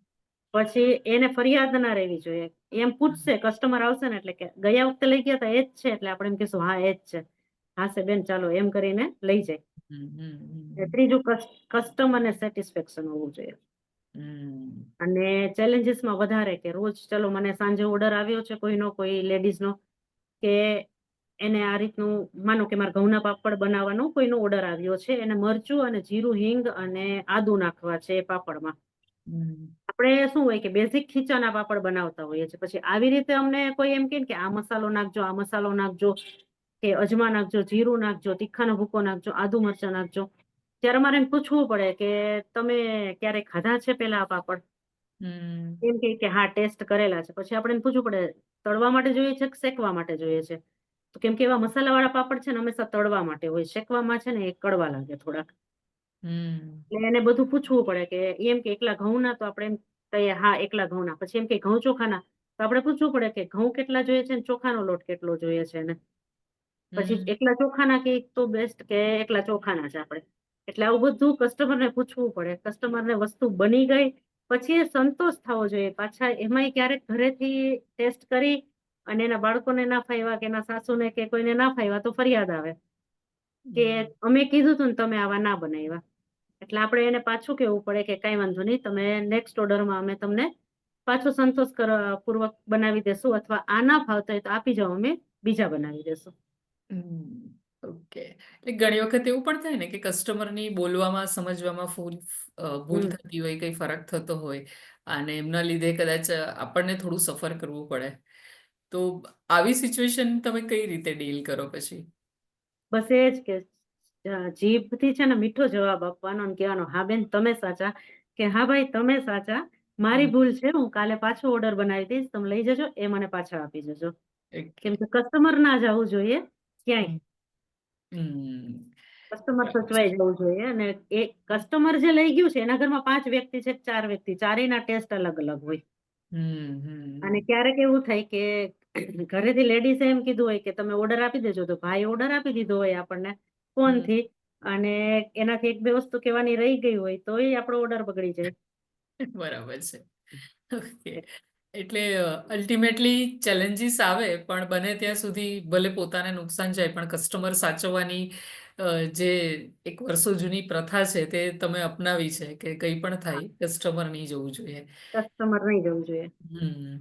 Speaker 2: પછી એને ફરિયાદ ના રહેવી જોઈએ. એમ પૂછશે, કસ્ટમર આવશે ને એટલે કે ગયા વખતે લઈ ગયા હતા એ જ છે, એટલે આપણે એમ કહીશું હા એ જ છે, હા છે બેન ચાલો, એમ કરીને લઈ જાય.
Speaker 1: હમ.
Speaker 2: ત્રીજું, કસ્ટમરને સેટિસ્ફેક્શન હોવું જોઈએ.
Speaker 1: હમ.
Speaker 2: અને ચેલેન્જીસમાં વધારે કે રોજ ચલો મને સાંજે ઓર્ડર આવ્યો છે કોઈનો, કોઈ લેડીઝ નો, કે એને આ રીતનું માનો કે મારે ઘઉંના પાપડ બનાવવાનો કોઈનો ઓર્ડર આવ્યો છે, એને મરચું અને જીરું, હિંગ અને આદુ નાખવા છે એ પાપડમાં.
Speaker 1: હમ
Speaker 2: આપણે શું હોય કે બેઝિક ખીચાના પાપડ બનાવતા હોઈએ છીએ. પછી આવી રીતે અમને કોઈ એમ કહે ને કે આ મસાલો નાખજો, આ મસાલો નાખજો, કે અજમા નાખજો, જીરું નાખજો, તીખાનો ભૂકો નાખજો, આદુ મરચાં નાખજો. ત્યારે મારે એમ પૂછવું પડે કે તમે ક્યારે ખાધા છે પેલા આ પાપડ?
Speaker 1: હમ
Speaker 2: એમ કે હા ટેસ્ટ કરેલા છે. પછી આપણે એને પૂછવું પડે તળવા માટે જોઈએ છે કે શેકવા માટે જોઈએ છે? તો કેમ કે એવા મસાલાવાળા પાપડ છે ને હંમેશા તળવા માટે હોય, શેકવામાં છે ને એ કડવા લાગે થોડાક.
Speaker 1: હમ
Speaker 2: એટલે એને બધું પૂછવું પડે કે એમ કે એકલા ઘઉંના, તો આપણે એમ કહીએ હા એકલા ઘઉંના. પછી એમ કે ઘઉં ચોખાના, તો આપણે પૂછવું પડે કે ઘઉં કેટલા જોઈએ છે ને ચોખાનો લોટ કેટલો જોઈએ છે એને. પછી
Speaker 1: હમ
Speaker 2: એકલા ચોખાના કે તો બેસ્ટ કે એકલા ચોખાના છે આપણે. એટલે આવું બધું કસ્ટમરને પૂછવું પડે. કસ્ટમરને વસ્તુ બની ગઈ પછી એ સંતોષ થવો જોઈએ. પાછા એમાંય ક્યારેક ઘરેથી ટેસ્ટ કરી અને એના બાળકોને ના ફાવ્યા કે એના સાસુને કે કોઈને ના ફાવ્યા તો ફરિયાદ આવે કે
Speaker 1: હમ
Speaker 2: અમે કીધું તું ને તમે આવા ના બનાવ્યા. એટલે આપણે એને પાછું કેવું પડે કે કઈ વાંધો નહીં, તમે નેક્સ્ટ ઓર્ડરમાં અમે તમને પાછો સંતોષ પૂર્વક બનાવી દેશું, અથવા આ ના ફાવતા હોય તો આપી જાઓ, અમે બીજા બનાવી દેશું.
Speaker 1: હમ ઓકે. એટલે ઘણી વખત એવું પણ થાય ને કે કસ્ટમરની બોલવામાં સમજવામાં ભૂલ
Speaker 2: હમ
Speaker 1: થતી હોય, કંઈ ફરક થતો હોય અને એમના લીધે કદાચ આપણને થોડું સફર કરવું પડે. તો આવી સિચ્યુએશન તમે કઈ રીતે ડીલ કરો પછી?
Speaker 2: બસ એ જ કે જીભથી છે ને મીઠો જવાબ આપવાનો અને કહેવાનો હા બેન તમે સાચા, કે હા ભાઈ તમે સાચા, મારી
Speaker 1: હમ
Speaker 2: ભૂલ છે, હું કાલે પાછો ઓર્ડર બનાવી દઈશ, તમે લઈ જજો, એ મને પાછા આપી જજો.
Speaker 1: ઓકે.
Speaker 2: કેમ કે કસ્ટમર ના જવું જોઈએ ક્યાંય.
Speaker 1: હમ હમ
Speaker 2: કસ્ટમર
Speaker 1: બરાબર છે.
Speaker 2: સચવાઈ જવું જોઈએ. અને એ કસ્ટમર જે લઈ ગયું છે એના ઘરમાં 5 વ્યક્તિ છે, 4 વ્યક્તિ, ચારેયના ટેસ્ટ અલગ અલગ હોય. અને
Speaker 1: હમ
Speaker 2: ક્યારેક એવું થાય કે ઘરેથી લેડીઝે એમ કીધું હોય કે તમે ઓર્ડર આપી દેજો, તો ભાઈ ઓર્ડર આપી દીધો હોય આપણને
Speaker 1: હમ
Speaker 2: ફોનથી, અને એનાથી એક બે વસ્તુ કહેવાની રહી ગઈ હોય તો એ આપણો ઓર્ડર બગડી જાય.
Speaker 1: બરાબર છે. ઓકે. એટલે અલ્ટિમેટલી ચેલેન્જીસ આવે પણ બને ત્યાં સુધી ભલે પોતાને નુકસાન જાય પણ કસ્ટમર સાચવવાની જે એક વર્ષો જૂની પ્રથા છે તે તમે અપનાવી છે કે કંઈ પણ
Speaker 2: હા,
Speaker 1: થાય કસ્ટમર નહીં જવું જોઈએ.
Speaker 2: કસ્ટમર નહીં જવું જોઈએ.
Speaker 1: હમ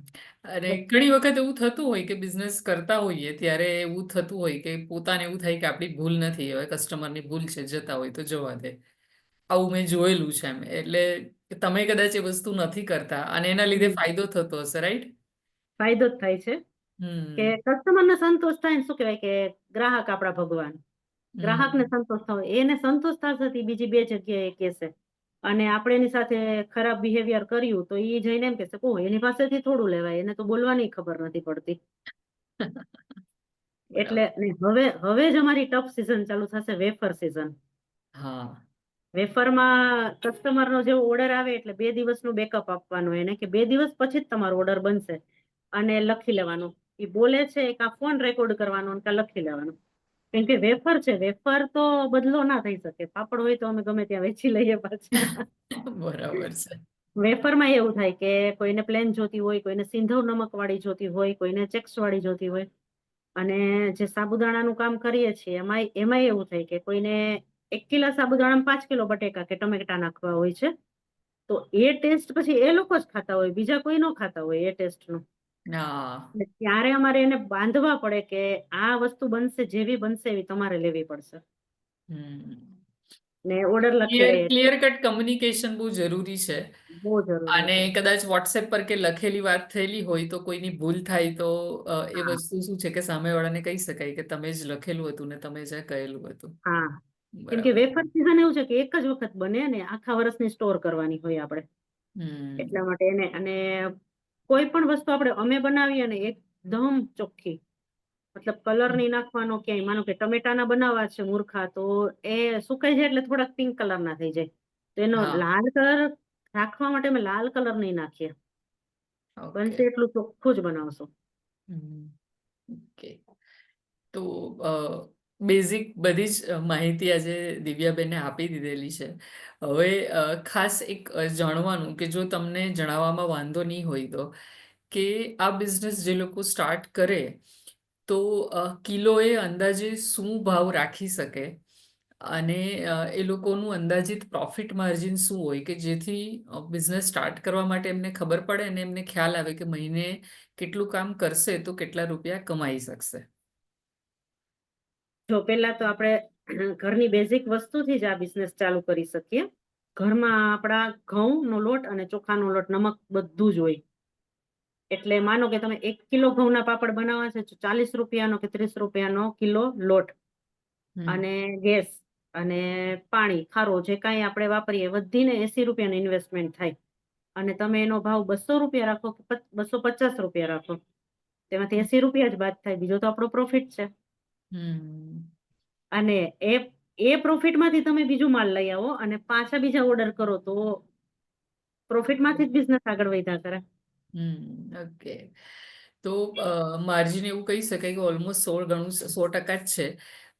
Speaker 1: અને ઘણી વખત એવું થતું હોય કે બિઝનેસ કરતા હોઈએ ત્યારે એવું થતું હોય કે પોતાને એવું થાય કે આપણી ભૂલ નથી, હવે કસ્ટમરની ભૂલ છે, જતા હોય તો જવા દે. આવું મેં જોયેલું છે એમ. એટલે તમે કદાચ એ વસ્તુ નથી કરતા અને એના લીધે
Speaker 2: હમ,
Speaker 1: ફાયદો થતો હશે, રાઈટ?
Speaker 2: ફાયદો જ થાય છે કે
Speaker 1: હમ
Speaker 2: કસ્ટમરને સંતોષ થાય ને, શું કહેવાય કે ગ્રાહક આપણા ભગવાન. ગ્રાહકને
Speaker 1: હમ
Speaker 2: સંતોષ થવો, એને સંતોષ થશે તો ઈ બીજી 2 જગ્યાએ કહેશે. અને આપણે એની સાથે ખરાબ બિહેવિયર કર્યું તો ઈ જઈને એમ કહેશે ઓહ એની પાસેથી થોડું લેવાય, એને તો બોલવાની ખબર નથી પડતી. એટલે
Speaker 1: બરાબર.
Speaker 2: ને હવે જ અમારી ટફ સીઝન ચાલુ થશે, વેફર સીઝન.
Speaker 1: હા.
Speaker 2: વેફરમાં કસ્ટમરનો જેવો ઓર્ડર આવે એટલે 2 દિવસનું બેકઅપ આપવાનું એને, કે 2 દિવસ પછી જ તમારો ઓર્ડર બનશે. અને લખી લેવાનું. ઈ બોલે છે એક આ ફોન રેકોર્ડ કરવાનો અને કાં લખી લેવાનું. કેમ કે વેફર છે, વેફર તો બદલો ના થઈ શકે. પાપડ હોય તો અમે ગમે ત્યાં વેચી લઈએ પાછા.
Speaker 1: બરાબર છે.
Speaker 2: વેફરમાં એવું થાય કે કોઈને પ્લેન જોતી હોય, કોઈને સિંધવ નમક વાળી જોતી હોય, કોઈને ચેક્સ વાળી જોતી હોય. અને જે સાબુદાણાનું કામ કરીએ છીએ એમાંય એવું થાય કે કોઈને 1 કિલો સાબુદાણામાં 5 કિલો બટેકા કે ટમેટા નાખવા હોય છે. તો એ ટેસ્ટ પછી એ લોકો જ ખાતા હોય, બીજા કોઈ ન ખાતા હોય એ ટેસ્ટનું.
Speaker 1: હા.
Speaker 2: એટલે ત્યારે અમારે એને બાંધવા પડે કે આ વસ્તુ બનશે, જેવી બનશે એવી તમારે લેવી પડશે.
Speaker 1: હમ
Speaker 2: ને ઓર્ડર લખી
Speaker 1: ક્લિયર
Speaker 2: લઈએ એટલે
Speaker 1: ક્લિયર કટ કમ્યુનિકેશન બહુ જરૂરી છે.
Speaker 2: બહુ જરૂરી
Speaker 1: અને
Speaker 2: છે.
Speaker 1: કદાચ વોટ્સએપ પર કે લખેલી વાત થયેલી હોય તો કોઈની ભૂલ થાય તો એ
Speaker 2: હા,
Speaker 1: વસ્તુ શું છે કે સામેવાળાને કહી શકાય કે તમે જ લખેલું હતું ને તમે જ કહેલું હતું.
Speaker 2: હા. કેમ કે
Speaker 1: બરાબર.
Speaker 2: વેફર સીઝન એવું છે કે એક જ વખત બને ને આખા વર્ષની સ્ટોર કરવાની હોય આપણે. એટલા
Speaker 1: હમ
Speaker 2: માટે એને અને કોઈ પણ વસ્તુ અમે બનાવીએ ને એકદમ ચોખ્ખી. મતલબ કલર નહીં નાખવાનો ક્યાંય. માનો કે ટમેટાના બનાવવા છે મૂરખા, તો એ સુકાઈ જાય એટલે થોડાક પિંક કલરના થઈ જાય. તો એનો
Speaker 1: હા.
Speaker 2: લાલ કલર રાખવા માટે અમે લાલ કલર નહીં નાખીએ.
Speaker 1: ઓકે.
Speaker 2: બનશે એટલું ચોખ્ખું જ બનાવશું.
Speaker 1: હમ ઓકે. તો બેઝિક બધી જ માહિતી આજે દિવ્યાબેને આપી દીધેલી છે. હવે ખાસ એક જાણવાનું કે જો તમને જણાવવામાં વાંધો નહીં હોય તો કે આ બિઝનેસ જે લોકો સ્ટાર્ટ કરે તો કિલોએ અંદાજે શું ભાવ રાખી શકે અને એ લોકોનું અંદાજિત પ્રોફિટ માર્જિન શું હોય કે જેથી બિઝનેસ સ્ટાર્ટ કરવા માટે એમને ખબર પડે અને એમને ખ્યાલ આવે કે મહિને કેટલું કામ કરશે તો કેટલા રૂપિયા કમાઈ શકશે.
Speaker 2: જો પેલા તો આપણે ઘરની બેઝિક વસ્તુથી જ આ બિઝનેસ ચાલુ કરી શકીએ. ઘરમાં આપણા ઘઉંનો લોટ અને ચોખાનો લોટ, નમક બધું જ હોય. એટલે માનો કે તમે 1 કિલો ઘઉંના પાપડ બનાવવા છે તો 40 રૂપિયાનો કે 30 રૂપિયાનો કિલો લોટ
Speaker 1: હમ
Speaker 2: અને ગેસ અને પાણી, ખારો જે કાંઈ આપણે વાપરીએ વધીને 80 રૂપિયાનું ઇન્વેસ્ટમેન્ટ થાય. અને તમે એનો ભાવ 200 રૂપિયા રાખો કે 250 રૂપિયા રાખો, તેમાંથી 80 રૂપિયા જ બાદ થાય, બીજો તો આપણો પ્રોફિટ છે.
Speaker 1: હમ
Speaker 2: અને એ પ્રોફિટમાંથી તમે બીજું માલ લઈ આવો અને પાછા બીજા ઓર્ડર કરો તો પ્રોફિટમાંથી જ બિઝનેસ આગળ વધ્યા કરે.
Speaker 1: ઓકે. તો માર્જિન એવું કહી શકાય કે ઓલમોસ્ટ 16 ગણું 100% જ છે,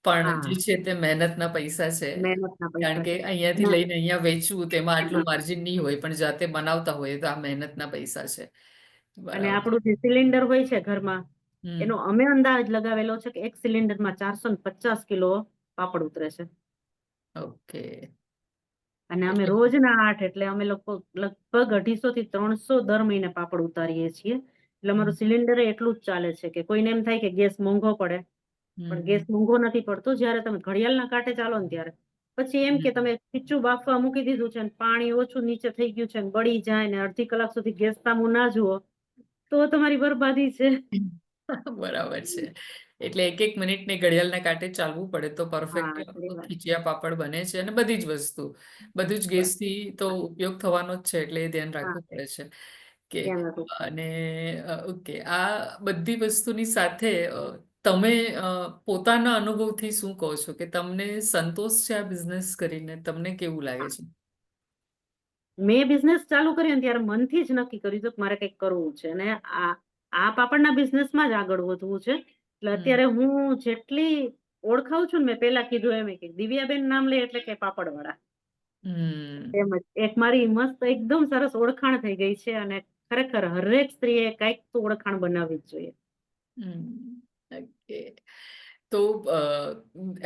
Speaker 1: પણ
Speaker 2: હા,
Speaker 1: જે છે તે મહેનતના પૈસા છે.
Speaker 2: મહેનતના
Speaker 1: કારણ
Speaker 2: પૈસા
Speaker 1: કે
Speaker 2: છે.
Speaker 1: અહીંયાથી
Speaker 2: અને
Speaker 1: લઈને અહીંયા વેચવું તેમાં આટલું માર્જિન નહીં હોય, પણ જાતે બનાવતા હોય તો આ મહેનતના પૈસા છે.
Speaker 2: અને
Speaker 1: બરાબર.
Speaker 2: આપણું જે સિલિન્ડર હોય છે ઘરમાં,
Speaker 1: હમ
Speaker 2: એનો અમે અંદાજ લગાવેલો છે કે એક સિલિન્ડરમાં 450 કિલો પાપડ ઉતરે છે.
Speaker 1: ઓકે.
Speaker 2: અને અમે
Speaker 1: એટલે
Speaker 2: રોજના 8, એટલે અમે લોકો લગભગ 250 થી 300 દર મહિને પાપડ ઉતારીએ છીએ. એટલે અમારું
Speaker 1: હમ
Speaker 2: સિલિન્ડર એટલું જ ચાલે છે. કે કોઈને એમ થાય કે ગેસ મોંઘો પડે, પણ ગેસ
Speaker 1: હમ
Speaker 2: મોંઘો નથી પડતો. જયારે તમે ઘડિયાળના કાંટે ચાલો ને ત્યારે પછી એમ કે
Speaker 1: હમ
Speaker 2: તમે ખીચું બાફવા મૂકી દીધું છે ને પાણી ઓછું નીચે થઈ ગયું છે ને બળી જાય ને અડધી કલાક સુધી ગેસ સામું ના જુઓ તો તમારી બરબાદી છે.
Speaker 1: બરાબર છે. એટલે એક એક મિનિટની ઘડિયાળના કાંટે ચાલવું પડે તો
Speaker 2: હા,
Speaker 1: પરફેક્ટ
Speaker 2: આટલી વાત.
Speaker 1: ખીચિયા પાપડ બને છે. અને બધી જ વસ્તુ, બધું જ
Speaker 2: બસ.
Speaker 1: ગેસથી તો ઉપયોગ થવાનો જ છે, એટલે એ ધ્યાન
Speaker 2: હા,
Speaker 1: રાખવું પડે છે કે.
Speaker 2: ધ્યાન રાખવું.
Speaker 1: અને ઓકે, આ બધી વસ્તુની સાથે તમે પોતાના અનુભવથી શું કહો છો કે તમને સંતોષ છે આ બિઝનેસ કરીને? તમને કેવું લાગે છે?
Speaker 2: મેં બિઝનેસ ચાલુ કર્યો ને ત્યારે મનથી જ નક્કી કર્યું હતું કે મારે કંઈક કરવું છે અને આ પાપડના બિઝનેસમાં જ આગળ વધવું છે. એટલે
Speaker 1: હમ
Speaker 2: અત્યારે હું જેટલી ઓળખાવ છું ને, મેં પેલા કીધું એમ કે દિવ્યાબેન નામ લે એટલે કે પાપડવાળા.
Speaker 1: હમ
Speaker 2: એમ જ એક મારી મસ્ત એકદમ સરસ ઓળખાણ થઈ ગઈ છે. અને ખરેખર હરેક સ્ત્રીએ કંઈક તો ઓળખાણ બનાવવી જ જોઈએ.
Speaker 1: ઓકે. તો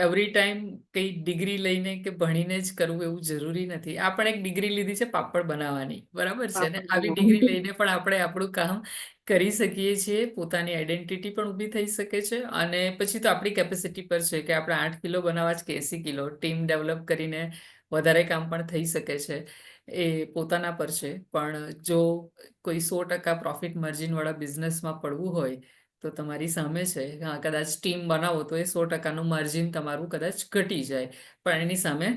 Speaker 1: એવરી ટાઈમ કઈ ડિગ્રી લઈને કે ભણીને જ કરવું એવું જરૂરી નથી. આ પણ એક ડિગ્રી લીધી છે પાપડ બનાવવાની, બરાબર છે. અને
Speaker 2: પાપડ
Speaker 1: આવી ડિગ્રી
Speaker 2: બનાવવા.
Speaker 1: લઈને પણ આપણે આપણું કામ કરી શકીએ છીએ. પોતાની આઈડેન્ટિટી પણ ઊભી થઈ શકે છે. અને પછી તો આપણી કેપેસિટી પર છે કે આપણે 8 કિલો બનાવવા જ કે 80 કિલો ટીમ ડેવલપ કરીને વધારે કામ પણ થઈ શકે છે. એ પોતાના પર છે. પણ જો કોઈ 100% પ્રોફિટ માર્જિન વાળા બિઝનેસમાં પડવું હોય તો તમારી સામે છે. હા, કદાચ ટીમ બનાવો તો એ 100%નું માર્જિન તમારું કદાચ ઘટી જાય, પણ એની સામે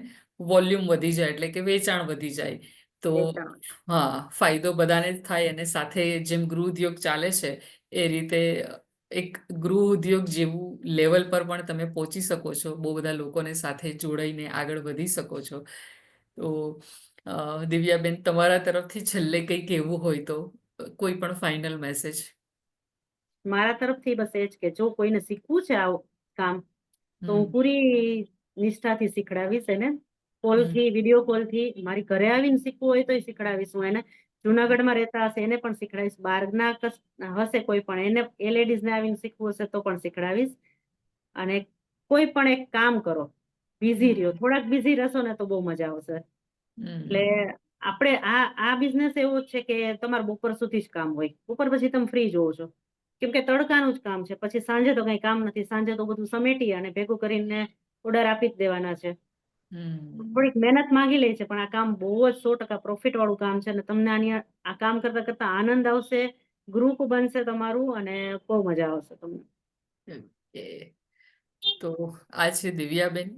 Speaker 1: વોલ્યુમ વધી જાય, એટલે કે વેચાણ વધી જાય. તો
Speaker 2: વેચાણ.
Speaker 1: હા, ફાયદો બધાને જ થાય. અને સાથે જેમ ગૃહ ઉદ્યોગ ચાલે છે એ રીતે એક ગૃહ ઉદ્યોગ જેવું લેવલ પર પણ તમે પહોંચી શકો છો. બહુ બધા લોકોને સાથે જોડાઈને આગળ વધી શકો છો. તો દિવ્યાબેન, તમારા તરફથી છેલ્લે કંઈ કહેવું હોય તો કોઈ પણ ફાઇનલ મેસેજ?
Speaker 2: મારા તરફથી બસ એ જ કે જો કોઈને શીખવું છે આવું કામ, તો હું
Speaker 1: હમ
Speaker 2: પૂરી નિષ્ઠાથી શીખડાવીશ એને.
Speaker 1: હમ
Speaker 2: કોલથી, વિડીયો કોલથી, મારી ઘરે આવીને શીખવું હોય તો શીખડાવીશ હું એને. જુનાગઢમાં રહેતા હશે એને પણ શીખડાવીશ. બહારના હશે કોઈ પણ એને, એ લેડીઝને આવીને શીખવું હશે તો પણ શીખડાવીશ. અને કોઈ પણ એક કામ કરો, બિઝી રહ્યો,
Speaker 1: હમ
Speaker 2: થોડાક બિઝી રહેશો ને તો બહુ મજા આવશે. એટલે
Speaker 1: હમ
Speaker 2: આપણે આ બિઝનેસ એવો છે કે તમારે બપોર સુધી જ કામ હોય, બપોર પછી તમે ફ્રી જોવો છો. કેમ કે તડકાનું જ કામ છે. પછી સાંજે તો કઈ કામ નથી. સાંજે તો બધું સમેટી અને ભેગું કરીને ઓર્ડર આપી જ દેવાના છે.
Speaker 1: હમ
Speaker 2: થોડીક મહેનત માંગી લે છે, પણ આ કામ બહુ જ 100% પ્રોફિટ વાળું કામ છે. અને તમને આ કામ કરતા કરતા આનંદ આવશે, ગ્રુપ બનશે તમારું અને બહુ મજા આવશે તમને.
Speaker 1: ઓકે. તો આ છે દિવ્યાબેન.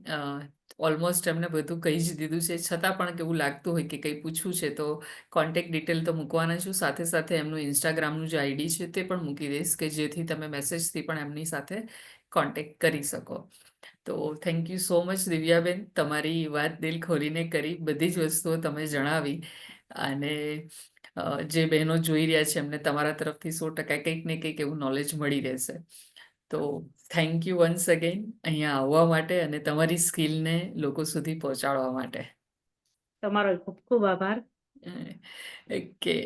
Speaker 1: ઓલમોસ્ટ એમને બધું કહી જ દીધું છે. છતાં પણ કેવું લાગતું હોય કે કંઈ પૂછવું છે તો કોન્ટેક્ટ ડિટેલ તો મૂકવાના છું. સાથે સાથે એમનું ઇન્સ્ટાગ્રામનું જે આઈડી છે તે પણ મૂકી દઈશ, કે જેથી તમે મેસેજથી પણ એમની સાથે કોન્ટેક્ટ કરી શકો. તો થેન્ક યુ સો મચ દિવ્યાબેન. તમારી વાત દિલ ખોલીને કરી, બધી જ વસ્તુઓ તમે જણાવી. અને જે બહેનો જોઈ રહ્યા છે એમને તમારા તરફથી 100% કંઈક ને કંઈક એવું નોલેજ મળી રહેશે. તો થેન્ક યુ વન્સ અગેન અહીંયા આવવા માટે અને તમારી સ્કિલને લોકો સુધી પહોંચાડવા માટે.
Speaker 2: તમારો ખૂબ ખૂબ આભાર.
Speaker 1: ઓકે.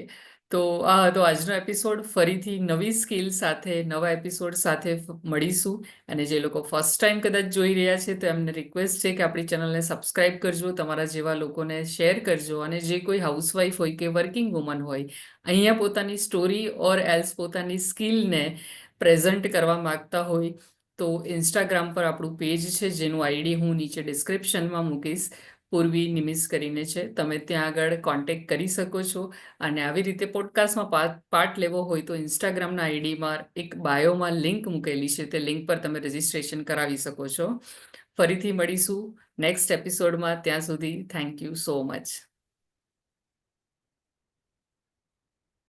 Speaker 1: તો આ હતો આજનો એપિસોડ. ફરીથી નવી સ્કિલ સાથે નવા એપિસોડ સાથે મળીશું. અને જે લોકો ફર્સ્ટ ટાઈમ કદાચ જોઈ રહ્યા છે તો એમને રિક્વેસ્ટ છે કે આપણી ચેનલને સબસ્ક્રાઈબ કરજો, તમારા જેવા લોકોને શેર કરજો. અને જે કોઈ હાઉસવાઈફ હોય કે વર્કિંગ વુમન હોય, અહીંયા પોતાની સ્ટોરી ઓર એલ્સ પોતાની સ્કિલને પ્રેઝન્ટ કરવા માગતા હોય તો ઇન્સ્ટાગ્રામ પર આપણું પેજ છે, જેનું આઈડી હું નીચે ડિસ્ક્રિપ્શનમાં મૂકીશ. પૂર્વી નિમિષ કરીને છે. તમે ત્યાં આગળ કોન્ટેક્ટ કરી શકો છો. અને આવી રીતે પોડકાસ્ટમાં પાર્ટ લેવો હોય તો ઇન્સ્ટાગ્રામના આઈડીમાં એક બાયોમાં લિંક મૂકેલી છે, તે લિંક પર તમે રજિસ્ટ્રેશન કરાવી શકો છો. ફરીથી મળીશું નેક્સ્ટ એપિસોડમાં. ત્યાં સુધી થેન્ક યુ સો મચ.